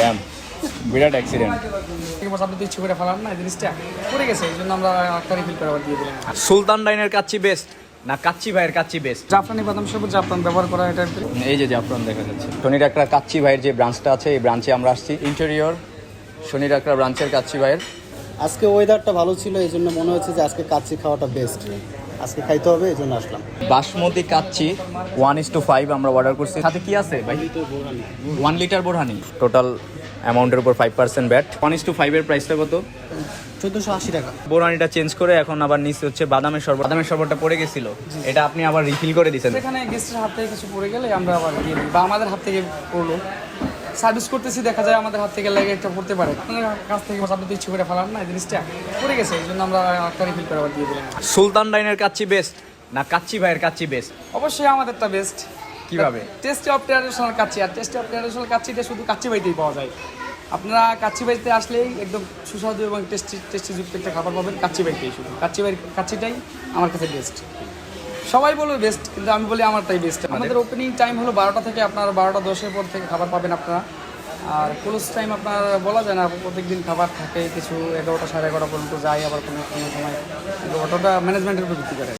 Dam, বিরাট accident. আপনি তো ইচ্ছে করে ফেলার না, এই জিনিসটা পড়ে গেছে, এই জন্য আমরা একটা রিফিল করে আবার দিয়ে দিলাম। সুলতান ডাইনের কাচ্চি বেস্ট না কাচ্চি ভাইয়ের কাচ্চি বেস্ট? জাফরানি বাদাম সবুজ জাফরান ব্যবহার করা এটা। এই যে জাফরান দেখা যাচ্ছে। শনি ডাকরা কাচ্চি ভাইয়ের যে ব্রাঞ্চটা আছে, এই ব্রাঞ্চে আমরা আসছি। ইন্টেরিয়র শনি ডাকরা ব্রাঞ্চের কাচ্চি ভাইয়ের। আজকে ওয়েদারটা ভালো ছিল, এই জন্য মনে হচ্ছে যে আজকে কাচ্চি খাওয়াটা বেস্ট, আজকে খাইতে হবে, এই জন্য আসলাম। বাসমতি কাচ্চি 1:5 আমরা অর্ডার করছি। সাথে কি আছে ভাই? 1 লিটার বোরহানি। টোটাল অ্যামাউন্টের উপর 5% ব্যাট। 1:5 এর প্রাইসটা কত? 1480 টাকা। বোরহানিটা চেঞ্জ করে এখন আবার নিচে হচ্ছে বাদামের শরবত। বাদামের শরবতটা পড়ে গেছিল, এটা আপনি আবার রিফিল করে দিয়েছেন। সেখানে গেস্টের হাত থেকে কিছু পড়ে গেলে আমরা আবার দিয়ে দিই, বা আমাদের হাত থেকে পড়লো, সার্ভিস করতেছি দেখা যায় আমাদের হাত থেকে লেগে একটা পড়তে পারে, আপনার কাছ থেকে আপনি তো ইচ্ছে করে ফেলার না, এই জিনিসটা পড়ে গেছে, এই জন্য আমরা একটা রিফিল করে আবার দিয়ে দিলাম। সুলতান ডাইনের কাচ্চি বেস্ট না কাচ্চি ভাইয়ের কাচ্চি বেস্ট? অবশ্যই আমাদেরটা বেস্ট। কিভাবে? টেস্টি অফ ট্র্যাডিশনাল কাচ্চি, আর টেস্টি অফ ট্র্যাডিশনাল কাচ্চিটা শুধু কাচ্চি বাড়িতেই পাওয়া যায়। আপনারা কাচ্চি বাড়িতে আসলেই একদম সুস্বাদু এবং টেস্টি যুক্ত একটা খাবার পাবেন কাচ্চি বাড়িতেই। শুধু কাচ্চি বাড়ির কাচ্চিটাই আমার কাছে বেস্ট। সবাই বলবে বেস্ট, কিন্তু আমি বলি আমারটাই বেস্ট। আমাদের ওপেনিং টাইম হলো 12টা থেকে, আপনার 12টা 10-এর পর থেকে খাবার পাবেন আপনারা। আর ক্লোজ টাইম আপনার বলা যায় না, প্রত্যেকদিন খাবার থাকে কিছু 11টা 11:30 পর্যন্ত যায়, আবার কোনো সময় 11টা ম্যানেজমেন্টের উপর ভিত্তি করে।